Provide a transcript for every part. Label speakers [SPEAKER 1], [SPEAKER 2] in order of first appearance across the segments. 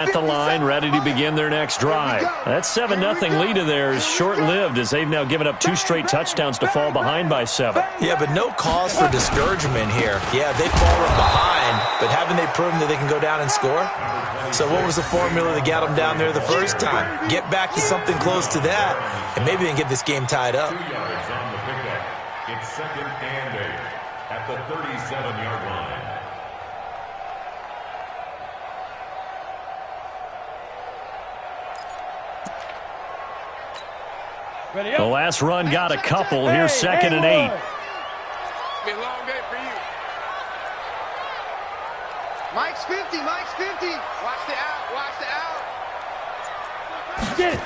[SPEAKER 1] at the line, ready to begin their next drive. That 7-0 lead of theirs is short-lived as they've now given up 2 straight touchdowns to fall behind by 7.
[SPEAKER 2] Yeah, but no cause for discouragement here. Yeah, they've fallen behind, but haven't they proven that they can go down and score? So what was the formula that got them down there the first time? Get back to something close to that, and maybe they can get this game tied up.
[SPEAKER 3] 2 yards on the pickup. It's 2nd and 8 at the 37-yard line.
[SPEAKER 1] The last run got a couple. Here's 2nd and 8.
[SPEAKER 4] Be a long day for you. Mike's 50. Mike's 50. Watch the out. Watch the out.
[SPEAKER 1] Get it.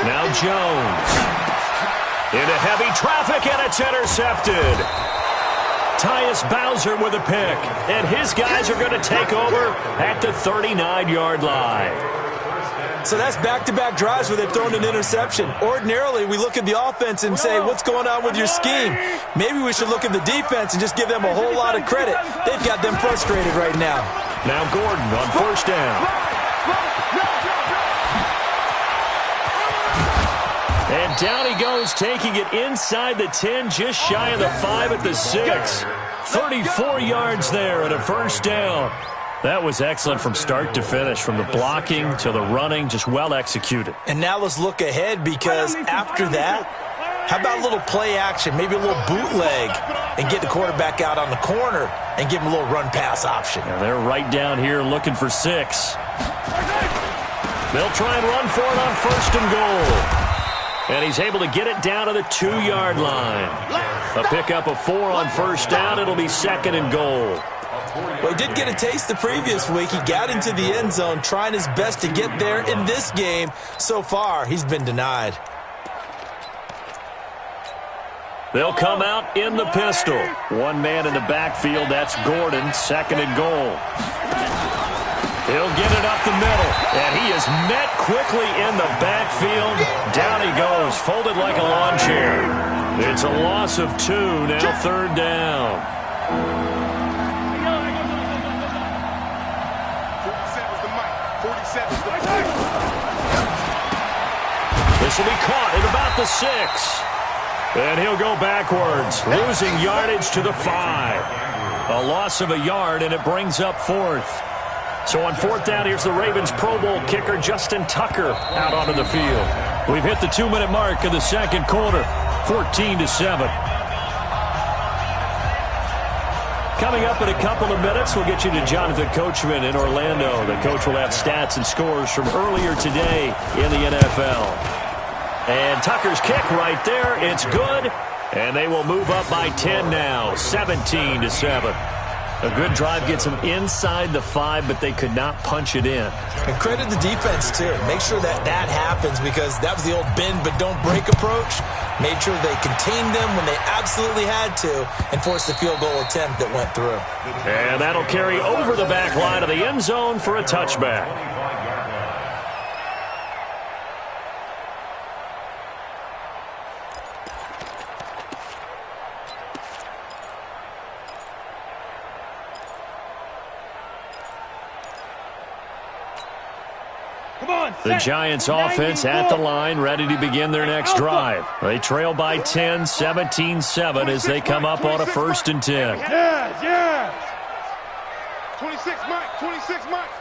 [SPEAKER 1] Now Jones. Into heavy traffic, and it's intercepted. Tyus Bowser with a pick. And his guys are going to take over at the 39-yard line.
[SPEAKER 2] So that's back-to-back drives where they've thrown an interception. Ordinarily, we look at the offense and say, what's going on with your scheme? Maybe we should look at the defense and just give them a whole lot of credit. They've got them frustrated right now.
[SPEAKER 1] Now Gordon on 1st down. And down he goes, taking it inside the 10, just shy of the 5 at the 6. 34 yards there and a 1st down. That was excellent from start to finish, from the blocking to the running, just well executed.
[SPEAKER 2] And now let's look ahead, because after that, how about a little play action, maybe a little bootleg, and get the quarterback out on the corner and give him a little run-pass option.
[SPEAKER 1] And they're right down here looking for 6. They'll try and run for it on 1st and goal. And he's able to get it down to the 2-yard line. A pickup of 4 on 1st down. It'll be 2nd and goal.
[SPEAKER 2] Well, he did get a taste the previous week. He got into the end zone, trying his best to get there in this game. So far, he's been denied.
[SPEAKER 1] They'll come out in the pistol. One man in the backfield, that's Gordon, 2nd and goal. He'll get it up the middle, and he is met quickly in the backfield. Down he goes, folded like a lawn chair. It's a loss of 2, now 3rd down. This will be caught at about the 6. And he'll go backwards, losing yardage to the 5. A loss of a yard, and it brings up 4th. So on 4th down, here's the Ravens Pro Bowl kicker, Justin Tucker, out onto the field. We've hit the 2-minute mark of the 2nd quarter, 14-7. Coming up in a couple of minutes, we'll get you to Jonathan Coachman in Orlando. The coach will have stats and scores from earlier today in the NFL. And Tucker's kick right there. It's good. And they will move up by 10 now, 17-7. A good drive gets them inside the 5, but they could not punch it in.
[SPEAKER 2] And credit the defense, too. Make sure that that happens, because that was the old bend but don't break approach. Made sure they contained them when they absolutely had to and forced the field goal attempt that went through.
[SPEAKER 1] And that'll carry over the back line of the end zone for a touchback. The Giants offense at the line, ready to begin their next drive. They trail by 10, 17-7 as they come up on a 1st and 10.
[SPEAKER 4] Yeah. 26 Mike, 26 Mike.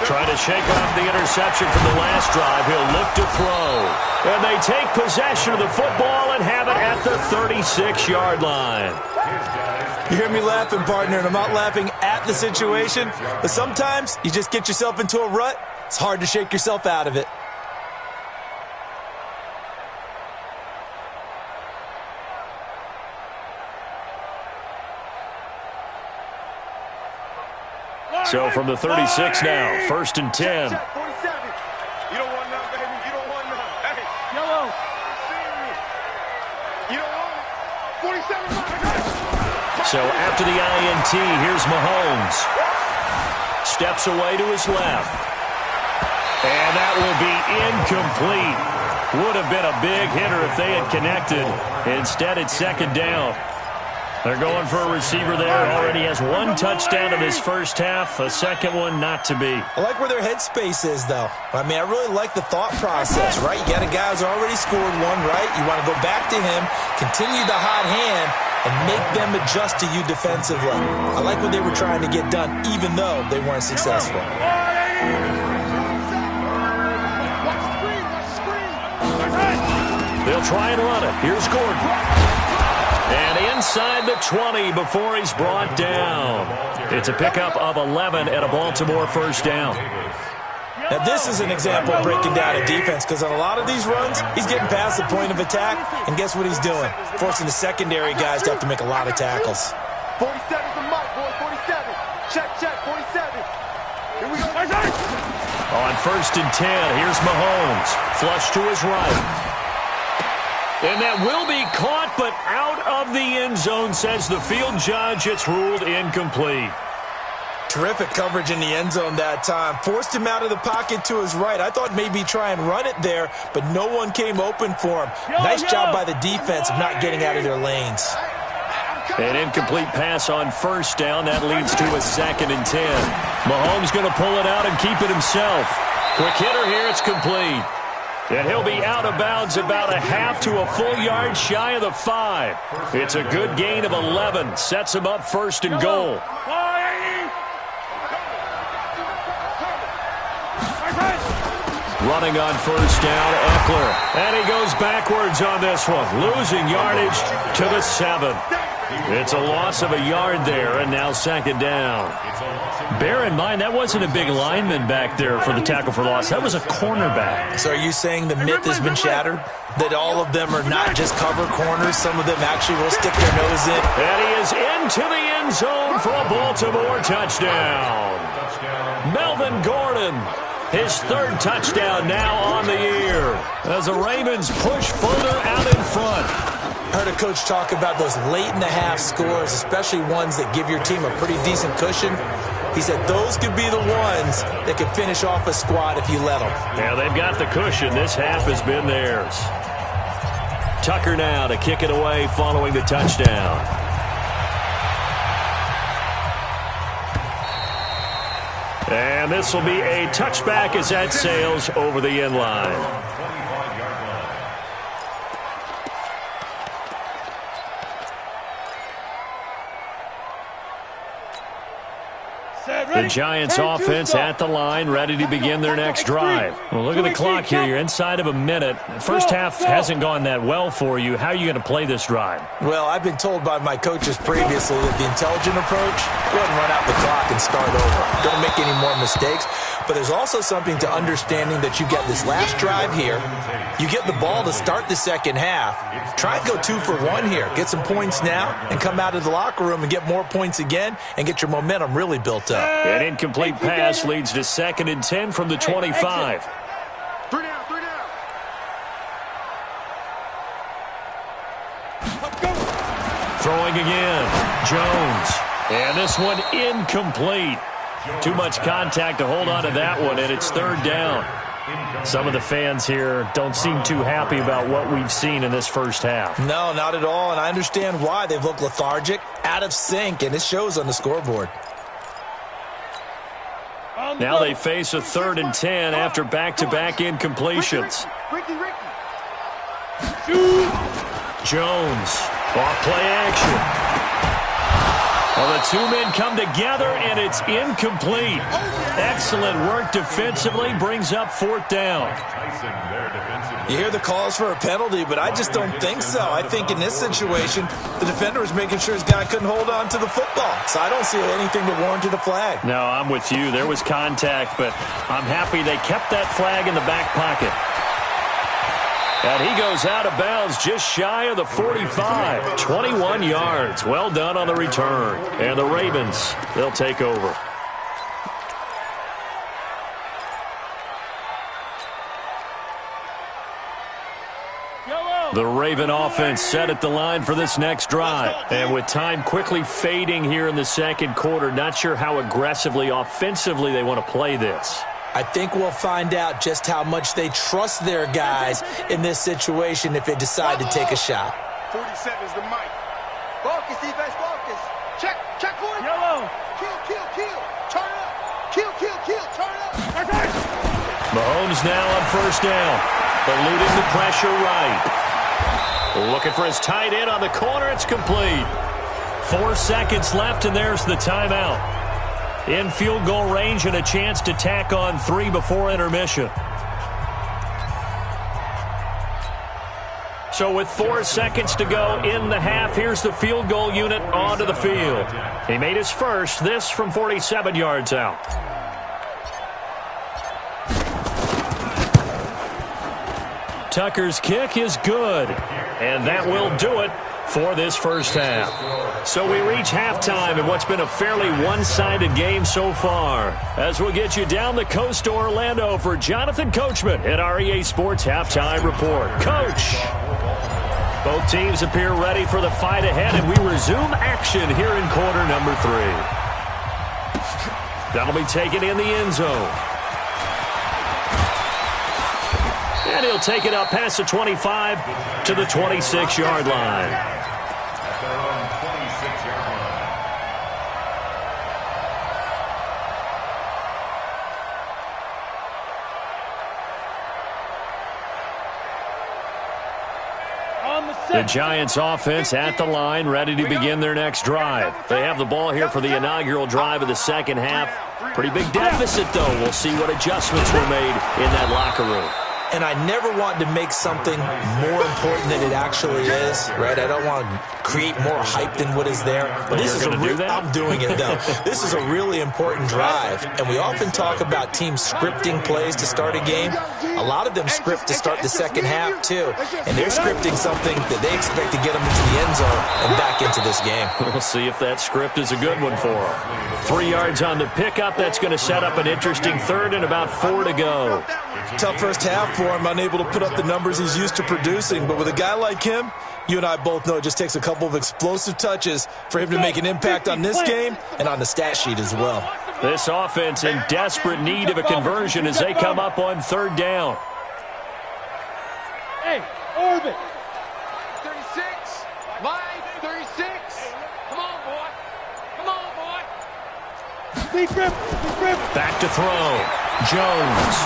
[SPEAKER 1] Trying to shake off the interception from the last drive. He'll look to throw. And they take possession of the football and have it at the 36-yard line.
[SPEAKER 2] You hear me laughing, partner, and I'm not laughing at the situation, but sometimes you just get yourself into a rut. It's hard to shake yourself out of it.
[SPEAKER 1] So from the 36 now, 1st and 10.
[SPEAKER 4] You don't want none, baby. You don't want none. Hey, yellow. You don't want it. 47.
[SPEAKER 1] So after the INT, here's Mahomes. Steps away to his left. And that will be incomplete. Would have been a big hitter if they had connected. Instead, it's 2nd down. They're going for a receiver there. Already has one touchdown in this first half. A second one not to be.
[SPEAKER 2] I like where their headspace is, though. I mean, I really like the thought process, right? You got a guy who's already scored one, right? You want to go back to him, continue the hot hand, and make them adjust to you defensively. I like what they were trying to get done, even though they weren't successful.
[SPEAKER 1] They'll try and run it. Here's Gordon. And inside the 20 before he's brought down. It's a pickup of 11 and a Baltimore first down.
[SPEAKER 2] Now, this is an example of breaking down a defense, because on a lot of these runs, he's getting past the point of attack, and guess what he's doing? Forcing the secondary guys to have to make a lot of tackles.
[SPEAKER 4] 47's the mark, boy. 47. Check, 47. Here we go.
[SPEAKER 1] On 1st and 10, here's Mahomes. Flush to his right. And that will be caught, but out of the end zone, says the field judge. It's ruled incomplete.
[SPEAKER 2] Terrific coverage in the end zone that time. Forced him out of the pocket to his right. I thought maybe try and run it there, but no one came open for him. Nice job by the defense of not getting out of their lanes.
[SPEAKER 1] An incomplete pass on 1st down. That leads to a 2nd and 10. Mahomes going to pull it out and keep it himself. Quick hitter here. It's complete. And he'll be out of bounds about a half to a full yard shy of the 5. It's a good gain of 11. Sets him up 1st and goal. Running on 1st down, Eckler. And he goes backwards on this one. Losing yardage to the 7. It's a loss of a yard there, and now 2nd down. Bear in mind, that wasn't a big lineman back there for the tackle for loss. That was a cornerback.
[SPEAKER 2] So are you saying the myth has been shattered? That all of them are not just cover corners? Some of them actually will stick their nose in?
[SPEAKER 1] And he is into the end zone for a Baltimore touchdown. Melvin Gordon, his 3rd touchdown now on the year, as the Ravens push further out in front.
[SPEAKER 2] I heard a coach talk about those late-in-the-half scores, especially ones that give your team a pretty decent cushion. He said those could be the ones that could finish off a squad if you let them.
[SPEAKER 1] Yeah, they've got the cushion. This half has been theirs. Tucker now to kick it away following the touchdown. And this will be a touchback as that sails over the end line. The Giants offense at the line, ready to begin their next drive. Well, look at the clock here. You're inside of a minute. First half hasn't gone that well for you. How are you going to play this drive?
[SPEAKER 2] Well, I've been told by my coaches previously that the intelligent approach, go ahead and run out the clock and start over. Don't make any more mistakes. But there's also something to understanding that you get this last drive here. You get the ball to start the second half. Try and go 2 for 1 here. Get some points now and come out of the locker room and get more points again and get your momentum really built up.
[SPEAKER 1] An incomplete pass leads to 2nd and 10 from the 25.
[SPEAKER 4] 3 down, 3 down.
[SPEAKER 1] Throwing again. Jones. And this one incomplete. Too much contact to hold on to that one, and it's 3rd down. Some of the fans here don't seem too happy about what we've seen in this first half.
[SPEAKER 2] No, not at all, and I understand why. They've looked lethargic, out of sync, and it shows on the scoreboard.
[SPEAKER 1] Now they face a 3rd and 10 after back-to-back incompletions. Jones, off play action. Well, the 2 men come together, and it's incomplete. Excellent work defensively, brings up 4th down.
[SPEAKER 2] You hear the calls for a penalty, but I just don't think so. I think in this situation, the defender was making sure his guy couldn't hold on to the football. So I don't see anything that warranted a flag.
[SPEAKER 1] No, I'm with you. There was contact, but I'm happy they kept that flag in the back pocket. And he goes out of bounds just shy of the 45. 21 yards. Well done on the return. And the Ravens, they'll take over. The Raven offense set at the line for this next drive. And with time quickly fading here in the 2nd quarter, not sure how aggressively, offensively they want to play this.
[SPEAKER 2] I think we'll find out just how much they trust their guys in this situation if they decide to take a shot.
[SPEAKER 4] 47 is the mic. Ball Focus, defense, focus. Check, check for it. Yellow. Kill, kill, kill. Turn it up. Kill, kill, kill. Turn it up.
[SPEAKER 1] Mahomes now on first down. Eluding the pressure right. Looking for his tight end on the corner. It's complete. 4 seconds left, and there's the timeout. In field goal range and a chance to tack on 3 before intermission. So with 4 seconds to go in the half, here's the field goal unit onto the field. He made his first, this from 47 yards out. Tucker's kick is good, and that will do it for this first half. So we reach halftime in what's been a fairly one-sided game so far. As we'll get you down the coast to Orlando for Jonathan Coachman at our EA Sports Halftime Report. Coach! Both teams appear ready for the fight ahead, and we resume action here in quarter number 3. That'll be taken in the end zone. And he'll take it up past the 25 to the 26-yard line.
[SPEAKER 3] At their own 26-yard line.
[SPEAKER 1] The Giants offense at the line, ready to begin their next drive. They have the ball here for the inaugural drive of the second half. Pretty big deficit, though. We'll see what adjustments were made in that locker room.
[SPEAKER 2] And I never want to make something more important than it actually is, right? I don't want to create more hype than what is there. But this is I'm doing it, though. This is a really important drive. And we often talk about teams scripting plays to start a game. A lot of them script to start the second half, too. And they're scripting something that they expect to get them into the end zone and back into this game.
[SPEAKER 1] We'll see if that script is a good one for them. 3 yards on the pickup. That's going to set up an interesting third and about 4 to go.
[SPEAKER 2] Tough first half for him, unable to put up the numbers he's used to producing. But with a guy like him, you and I both know it just takes a couple of explosive touches for him to make an impact on this game and on the stat sheet as well.
[SPEAKER 1] This offense in desperate need of a conversion as they come up on third down.
[SPEAKER 4] Hey, orbit. 36. Line 36. Come on, boy. Come on, boy.
[SPEAKER 5] Deep grip.
[SPEAKER 1] Back to throw. Jones.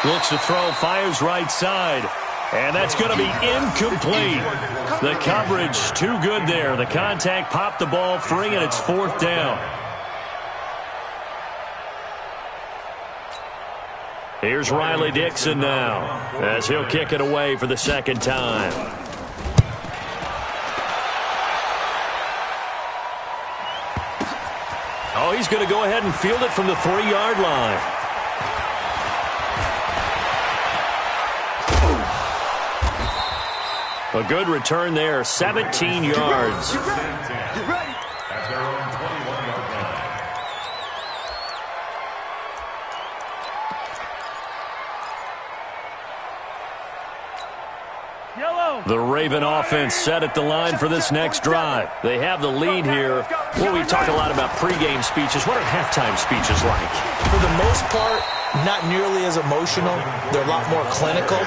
[SPEAKER 1] Looks to throw, fires right side. And that's going to be incomplete. The coverage too good there. The contact popped the ball free, and it's fourth down. Here's Riley Dixon now as he'll kick it away for the second time. Oh, he's going to go ahead and field it from the 3-yard line. A good return there, 17 yards.
[SPEAKER 3] At their own 21-yard line.
[SPEAKER 1] The Raven offense set at the line for this next drive. They have the lead here. Well, we talk a lot about pregame speeches. What are halftime speeches like?
[SPEAKER 2] For the most part, not nearly as emotional. They're a lot more clinical.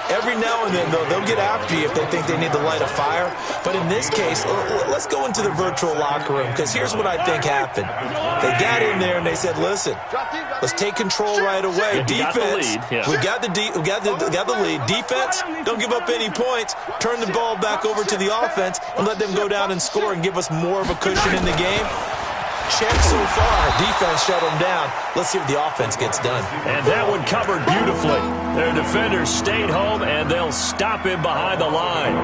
[SPEAKER 2] Every now and then, though, they'll get after you if they think they need to light a fire. But in this case, let's go into the virtual locker room, because here's what I think happened. They got in there and they said, listen, let's take control right away. Defense, we got the lead. Defense, don't give up any points. Turn the ball back over to the offense and let them go down and score and give us more of a cushion in the game. Check so far. Defense shut them down. Let's see if the offense gets done.
[SPEAKER 1] And that one covered beautifully. Their defenders stayed home, and they'll stop him behind the line.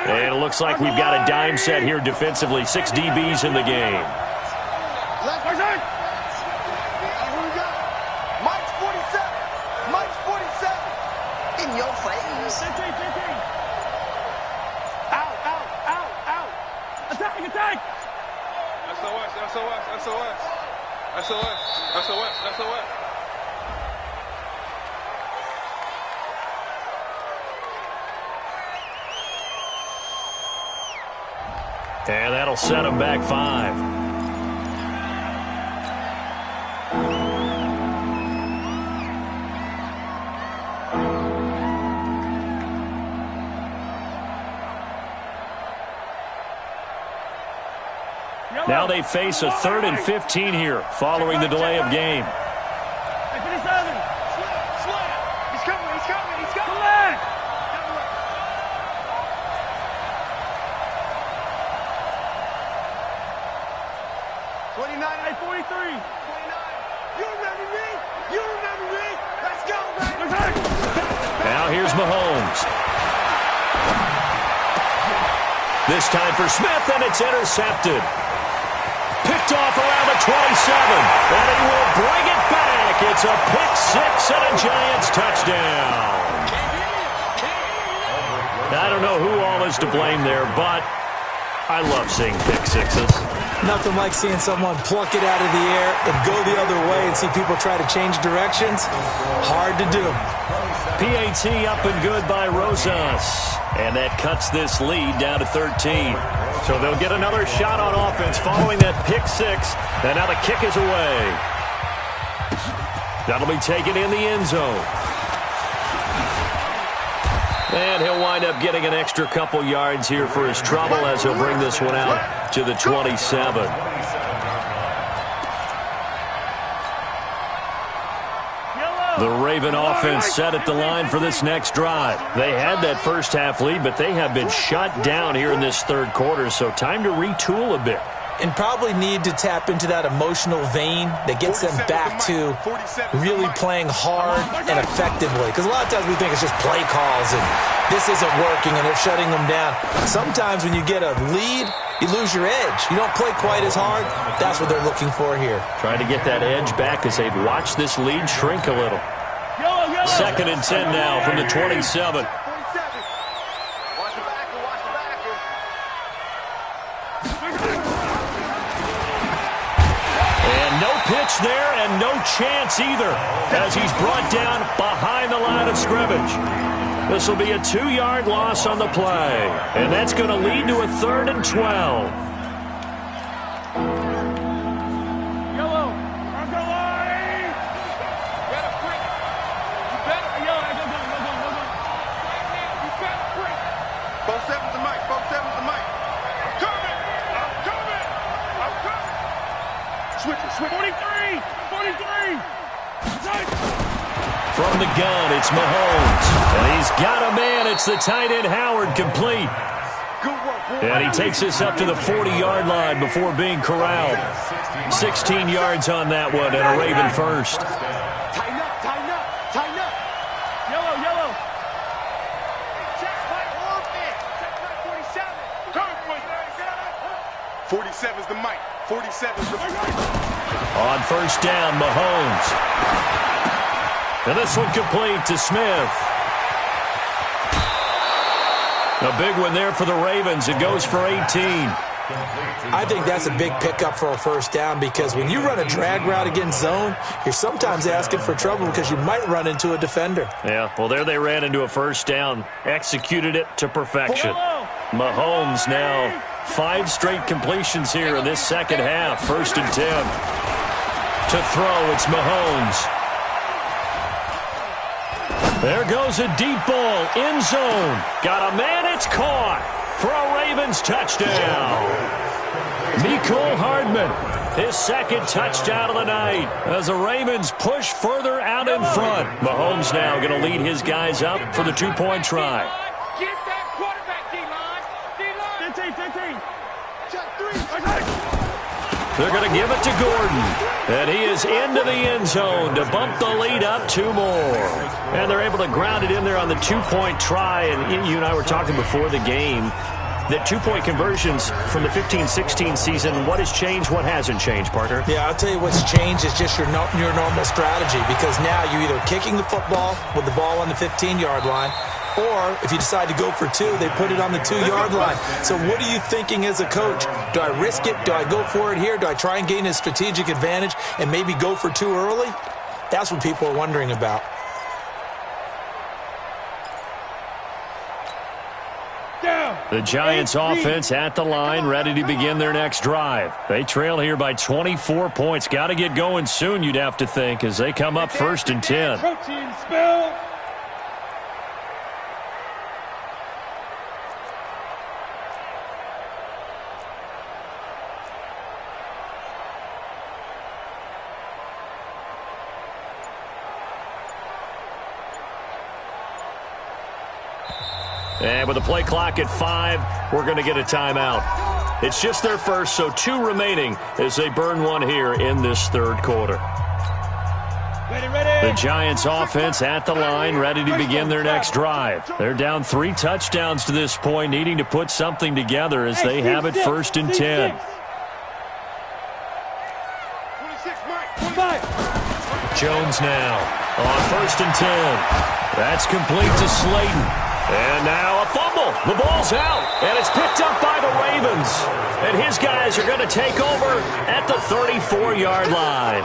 [SPEAKER 1] And it looks like we've got a dime set here defensively. 6 DBs in the game.
[SPEAKER 4] Mike's 47. Mike's 47. In your face. Out.
[SPEAKER 5] Attack.
[SPEAKER 4] SOS.
[SPEAKER 1] And that'll set him back 5. Now they face a 3rd and 15 here following the delay of game.
[SPEAKER 5] Hey, 57.
[SPEAKER 4] He's coming, he's coming, he's coming.
[SPEAKER 5] Come back.
[SPEAKER 4] 29,
[SPEAKER 5] Hey, 43.
[SPEAKER 4] 29. You remember me? You remember me? Let's go, baby.
[SPEAKER 5] Attack.
[SPEAKER 1] Now here's Mahomes. This time for Smith, and it's intercepted. Picked off around the 27, and he will bring it back. It's a pick six and a Giants touchdown. I don't know who all is to blame there, but I love seeing pick sixes.
[SPEAKER 2] Nothing like seeing someone pluck it out of the air and go the other way and see people try to change directions. Hard to do.
[SPEAKER 1] PAT up and good by Rosas. And that cuts this lead down to 13. So they'll get another shot on offense following that pick six. And now the kick is away. That'll be taken in the end zone. And he'll wind up getting an extra couple yards here for his trouble as he'll bring this one out to the 27. The Raven offense set at the line for this next drive. They had that first half lead, but they have been shut down here in this third quarter, so time to retool a bit.
[SPEAKER 2] And probably need to tap into that emotional vein that gets them back to really playing hard and effectively. Because a lot of times we think it's just play calls and this isn't working and they're shutting them down. Sometimes when you get a lead, you lose your edge. You don't play quite as hard. That's what they're looking for here.
[SPEAKER 1] Trying to get that edge back as they've watched this lead shrink a little.
[SPEAKER 5] Yellow.
[SPEAKER 1] 2nd and 10 now from the 27. Pitch there and no chance either as he's brought down behind the line of scrimmage. This will be a 2-yard loss on the play, and that's going to lead to a 3rd and 12.
[SPEAKER 5] Yellow. Marco line.
[SPEAKER 4] You better break. You better.
[SPEAKER 5] Yellow. Go.
[SPEAKER 4] You better break. 4-7's the mic. 4-7's the mic. I'm coming. Switch it.
[SPEAKER 5] 43. 43.
[SPEAKER 1] From the gun, it's Mahomes. And he's got a man. It's the tight end Howard complete.
[SPEAKER 4] Good work, boy.
[SPEAKER 1] And he takes us up to the 40-yard line before being corralled. 16 yards on that one and a Raven first.
[SPEAKER 4] Tighten up.
[SPEAKER 5] Yellow.
[SPEAKER 4] Check my offense. Check my 47. Come on, 47's the mic. 47's the mic.
[SPEAKER 1] On first down, Mahomes. And this one complete to Smith. A big one there for the Ravens. It goes for 18.
[SPEAKER 2] I think that's a big pickup for a first down because when you run a drag route against zone, you're sometimes asking for trouble because you might run into a defender.
[SPEAKER 1] Yeah, well, there they ran into a first down. Executed it to perfection. Mahomes now 5 straight completions here in this second half. 1st and 10. To throw, it's Mahomes. There goes a deep ball, end zone. Got a man, it's caught for a Ravens touchdown. Mecole Hardman, his 2nd touchdown of the night as the Ravens push further out in front. Mahomes now going to lead his guys up for the 2-point try.
[SPEAKER 4] Get that quarterback, D-line.
[SPEAKER 5] 15.
[SPEAKER 4] Check 3.
[SPEAKER 1] They're going to give it to Gordon. And he is into the end zone to bump the lead up 2 more. And they're able to ground it in there on the 2-point try. And you and I were talking before the game that 2-point conversions from the 15-16 season, what has changed, what hasn't changed, partner?
[SPEAKER 2] Yeah, I'll tell you what's changed is just your normal strategy because now you're either kicking the football with the ball on the 15-yard line, or if you decide to go for 2, they put it on the 2-yard line. So what are you thinking as a coach? Do I risk it? Do I go for it here? Do I try and gain a strategic advantage and maybe go for 2 early? That's what people are wondering about.
[SPEAKER 1] The Giants offense at the line, ready to begin their next drive. They trail here by 24 points. Got to get going soon, you'd have to think, as they come up 1st and 10.
[SPEAKER 5] Protein spill.
[SPEAKER 1] And with the play clock at 5, we're going to get a timeout. It's just their first, so 2 remaining as they burn one here in this third quarter. The Giants offense at the line, ready to begin their next drive. They're down 3 touchdowns to this point, needing to put something together as they have it 1st and 10. Jones now on 1st and 10. That's complete to Slayton. And now a fumble. The ball's out, and it's picked up by the Ravens. And his guys are going to take over at the 34-yard line.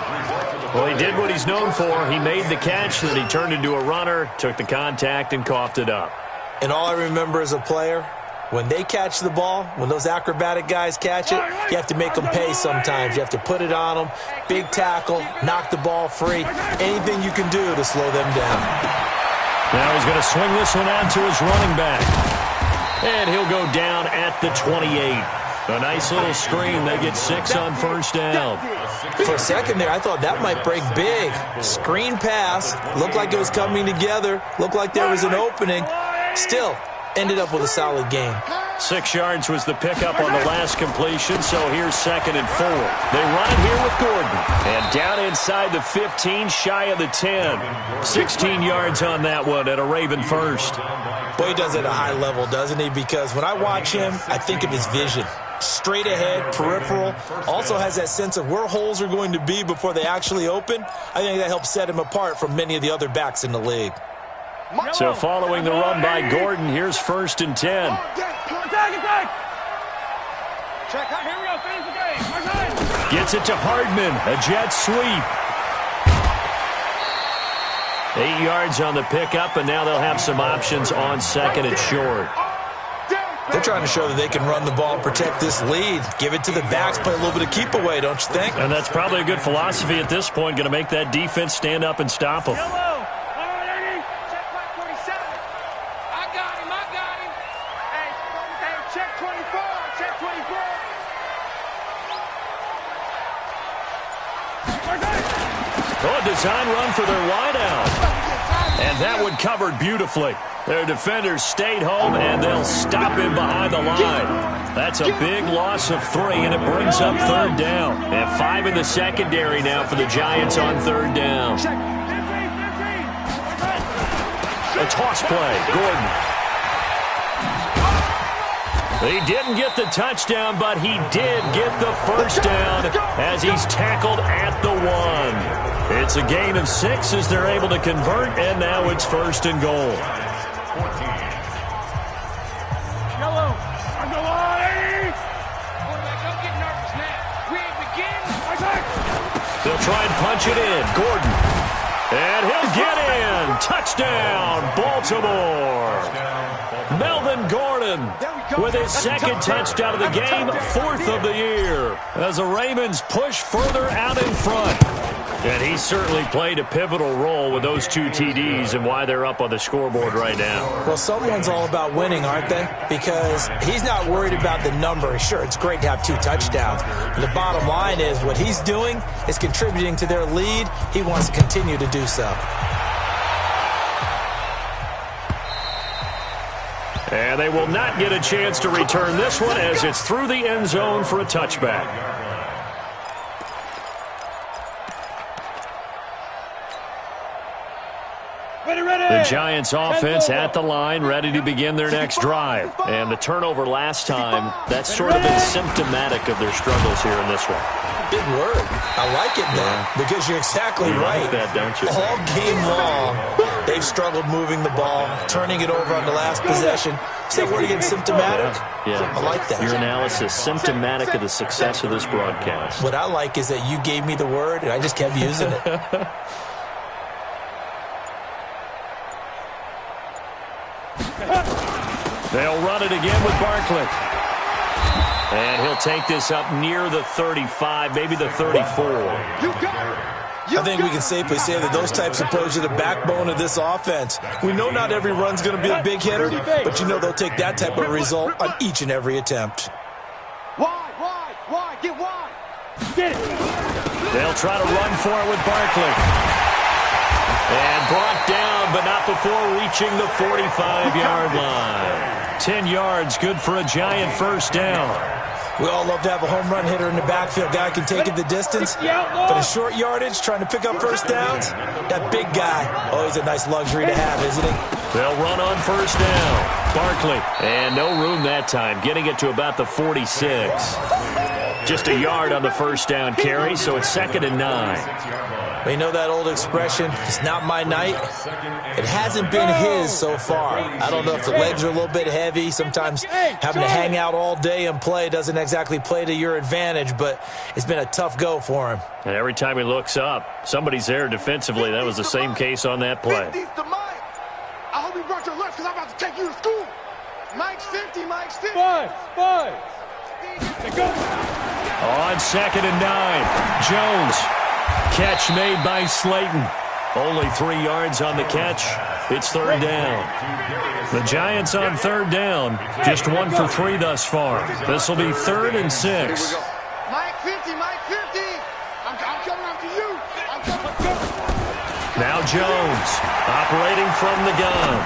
[SPEAKER 1] Well, he did what he's known for. He made the catch, then he turned into a runner, took the contact, and coughed it up.
[SPEAKER 2] And all I remember as a player, when they catch the ball, when those acrobatic guys catch it, you have to make them pay sometimes. You have to put it on them, big tackle, knock the ball free, anything you can do to slow them down.
[SPEAKER 1] Now he's going to swing this one out to his running back. And he'll go down at the 28. A nice little screen. They get 6 on 1st down.
[SPEAKER 2] For a second there, I thought that might break big. Screen pass. Looked like it was coming together. Looked like there was an opening. Still, ended up with a solid game.
[SPEAKER 1] 6 yards was the pickup on the last completion, so here's 2nd and 4. They run it here with Gordon. And down inside the 15, shy of the 10. 16 yards on that one at a Raven first.
[SPEAKER 2] Boy, he does it at a high level, doesn't he? Because when I watch him, I think of his vision. Straight ahead, peripheral. Also has that sense of where holes are going to be before they actually open. I think that helps set him apart from many of the other backs in the league.
[SPEAKER 1] So following the run by Gordon, here's 1st and 10.
[SPEAKER 5] Attack! Check out, here we go, finish the game.
[SPEAKER 1] Gets it to Hardman, a jet sweep. 8 yards on the pickup, and now they'll have some options on 2nd and short.
[SPEAKER 2] They're trying to show that they can run the ball, protect this lead, give it to the backs, play a little bit of keep away, don't you think?
[SPEAKER 1] And that's probably a good philosophy at this point, going to make that defense stand up and stop them. Design run for their wideout. And that one covered beautifully. Their defenders stayed home, and they'll stop him behind the line. That's a big loss of 3, and it brings up 3rd down. And 5 in the secondary now for the Giants on 3rd down. A toss play. Gordon. He didn't get the touchdown, but he did get the 1st down as he's tackled at the 1. It's a gain of 6 as they're able to convert, and now it's 1st and goal.
[SPEAKER 5] Yellow, on the line! Quarterback, don't get nervous now. We begin.
[SPEAKER 1] They'll try and punch it in. Gordon. And he'll get in. Touchdown, Baltimore. Melvin Gordon with his 2nd touchdown of the game, 4th of the year, as the Ravens push further out in front. And he certainly played a pivotal role with those 2 TDs and why they're up on the scoreboard right now.
[SPEAKER 2] Well, someone's all about winning, aren't they? Because he's not worried about the number. Sure, it's great to have 2 touchdowns. The bottom line is what he's doing is contributing to their lead. He wants to continue to do so.
[SPEAKER 1] And they will not get a chance to return this one as it's through the end zone for a touchback. The Giants offense at the line, ready to begin their next drive. And the turnover last time, that's sort of been symptomatic of their struggles here in this one.
[SPEAKER 2] Big word. I like it, though, because you're exactly right.
[SPEAKER 1] Like that, don't you?
[SPEAKER 2] All game long, they've struggled moving the ball, turning it over on the last possession. Say word again, symptomatic?
[SPEAKER 1] Yeah.
[SPEAKER 2] I like that.
[SPEAKER 1] Your analysis, symptomatic of the success of this broadcast.
[SPEAKER 2] What I like is that you gave me the word, and I just kept using it.
[SPEAKER 1] They'll run it again with Barkley. And he'll take this up near the 35, maybe the 34.
[SPEAKER 2] I think we can safely say that those types of plays are the backbone of this offense. We know not every run's going to be a big hitter, but you know they'll take that type of result on each and every attempt.
[SPEAKER 4] Wide, get wide.
[SPEAKER 5] Get it.
[SPEAKER 1] They'll try to run for it with Barkley. And brought down, but not before reaching the 45-yard line. 10 yards, good for a Giant first down.
[SPEAKER 2] We all love to have a home run hitter in the backfield. Guy can take it the distance. But a short yardage, trying to pick up first downs, that big guy, always a nice luxury to have, isn't he?
[SPEAKER 1] They'll run on first down. Barkley, and no room that time, getting it to about the 46. Just a yard on the first down carry, so it's 2nd and 9.
[SPEAKER 2] You know that old expression, it's not my night? It hasn't been his so far. I don't know if the legs are a little bit heavy. Sometimes having to hang out all day and play doesn't exactly play to your advantage, but it's been a tough go for him.
[SPEAKER 1] And every time he looks up, somebody's there defensively. That was the same case on that play.
[SPEAKER 4] I hope you brought your lunch because I'm about to take you to school. Mike's 50, Mike's 50.
[SPEAKER 5] Five. Go.
[SPEAKER 1] On 2nd and 9, Jones. Catch made by Slayton. Only 3 yards on the catch. It's 3rd down. The Giants on 3rd down. Just 1 for 3 thus far. This will be 3rd and 6.
[SPEAKER 4] Mike 50, Mike 50. I'm coming after you. I'm coming.
[SPEAKER 1] Now Jones operating from the gun.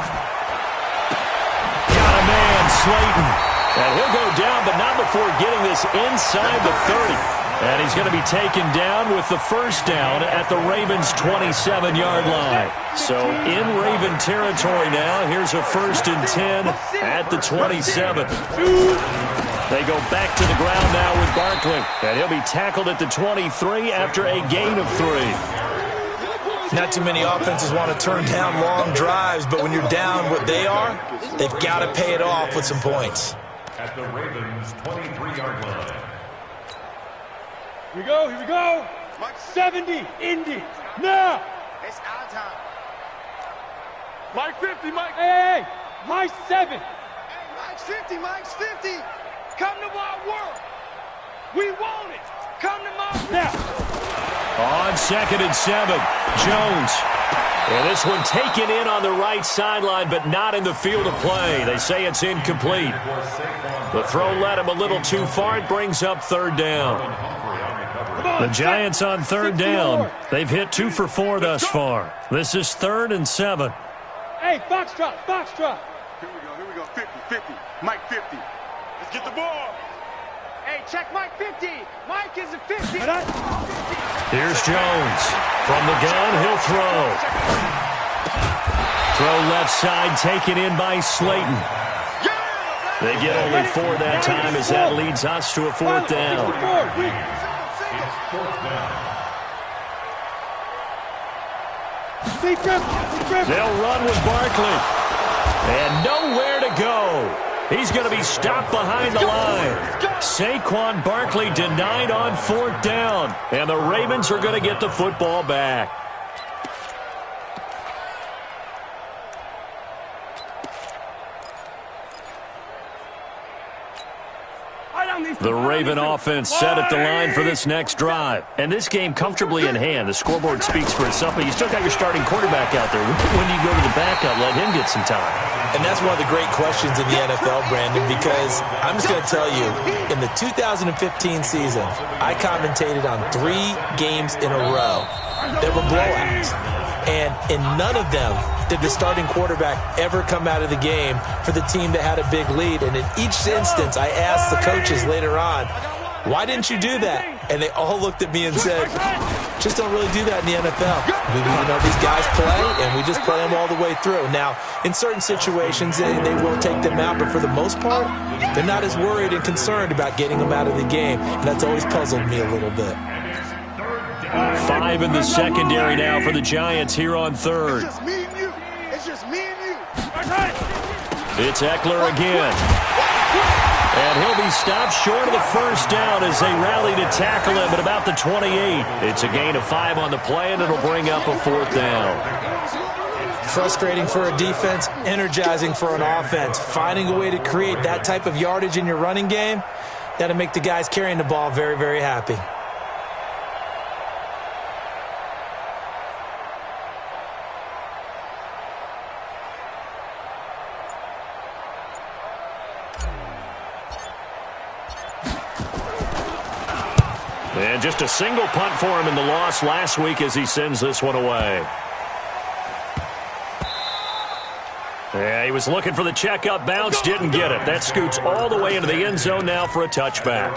[SPEAKER 1] Got a man, Slayton. And he'll go down, but not before getting this inside the 30. And he's going to be taken down with the first down at the Ravens' 27-yard line. So in Raven territory now, here's a 1st and 10 at the 27. They go back to the ground now with Barkley. And he'll be tackled at the 23 after a gain of 3.
[SPEAKER 2] Not too many offenses want to turn down long drives, but when you're down what they are, they've got to pay it off with some points.
[SPEAKER 3] At the Ravens' 23-yard line.
[SPEAKER 5] Here we go.
[SPEAKER 4] Mike
[SPEAKER 5] 70, Indy. Now.
[SPEAKER 4] It's our time. Mike 50, Mike.
[SPEAKER 5] Hey. My 7.
[SPEAKER 4] Hey, Mike's 50, Mike's 50.
[SPEAKER 5] Come to my world. We want it. Come to my now.
[SPEAKER 1] On 2nd and 7, Jones. And this one taken in on the right sideline, but not in the field of play. They say it's incomplete. The throw led him a little too far. It brings up 3rd down. The Giants on 3rd down. They've hit 2 for 4 thus far. This is 3rd and 7.
[SPEAKER 5] Hey, Foxtrot.
[SPEAKER 4] Here we go. 50. Mike 50. Let's get the ball.
[SPEAKER 5] Hey, check Mike 50. Mike is a 50.
[SPEAKER 1] Here's Jones. From the gun, he'll throw. Throw left side, taken in by Slayton. They get only 4 that time as that leads us to a 4th down. They'll run with Barkley. And nowhere to go. He's going to be stopped behind the line. Saquon Barkley denied on 4th down. And the Ravens are going to get the football back. The Raven offense set at the line for this next drive. And this game comfortably in hand. The scoreboard speaks for itself, but you still got your starting quarterback out there. When do you go to the backup, let him get some time?
[SPEAKER 2] And that's one of the great questions in the NFL, Brandon, because I'm just going to tell you, in the 2015 season, I commentated on 3 games in a row. There were blowouts. And in none of them did the starting quarterback ever come out of the game for the team that had a big lead. And in each instance, I asked the coaches later on, why didn't you do that? And they all looked at me and said, just don't really do that in the NFL. These guys play, and we just play them all the way through. Now, in certain situations, they will take them out, but for the most part, they're not as worried and concerned about getting them out of the game. And that's always puzzled me a little bit.
[SPEAKER 1] 5 in the secondary now for the Giants here on 3rd.
[SPEAKER 4] It's just me and you.
[SPEAKER 1] It's Eckler again. And he'll be stopped short of the first down as they rally to tackle him at about the 28. It's a gain of 5 on the play, and it'll bring up a 4th down.
[SPEAKER 2] Frustrating for a defense, energizing for an offense. Finding a way to create that type of yardage in your running game, that'll make the guys carrying the ball very, very happy.
[SPEAKER 1] And just a single punt for him in the loss last week as he sends this one away. Yeah, he was looking for the checkup bounce, didn't get it. That scoots all the way into the end zone now for a touchback.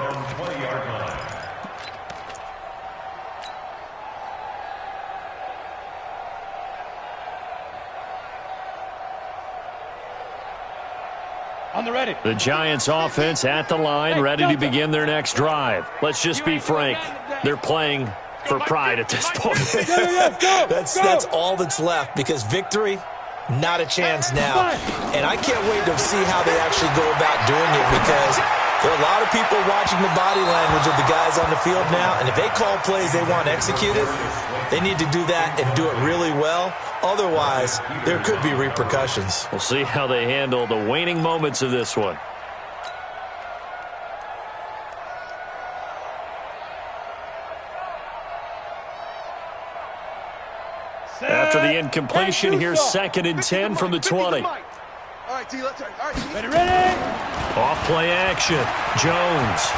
[SPEAKER 5] On the ready.
[SPEAKER 1] The Giants offense at the line, ready to begin their next drive. Let's just be frank. They're playing for pride at this point.
[SPEAKER 2] That's all that's left, because victory, not a chance now. And I can't wait to see how they actually go about doing it, because there are a lot of people watching the body language of the guys on the field now, and if they call plays they want executed, they need to do that and do it really well. Otherwise, there could be repercussions.
[SPEAKER 1] We'll see how they handle the waning moments of this one. After the incompletion, here's 2nd and 10 from the 20.
[SPEAKER 4] All right, T, let's all right.
[SPEAKER 5] Ready.
[SPEAKER 1] Off play action. Jones.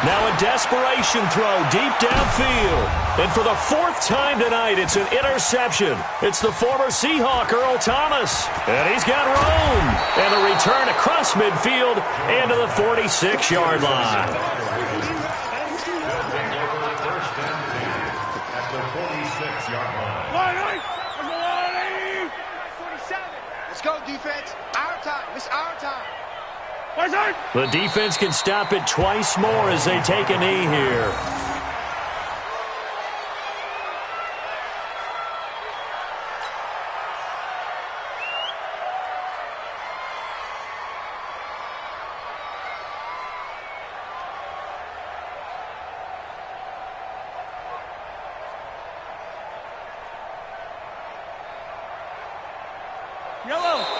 [SPEAKER 1] Now a desperation throw deep downfield. And for the 4th time tonight, it's an interception. It's the former Seahawk, Earl Thomas. And he's got room. And a return across midfield and to the 46-yard line.
[SPEAKER 4] Let's go, defense. Our time. It's our time.
[SPEAKER 1] The defense can stop it twice more as they take a knee here.
[SPEAKER 5] Yellow.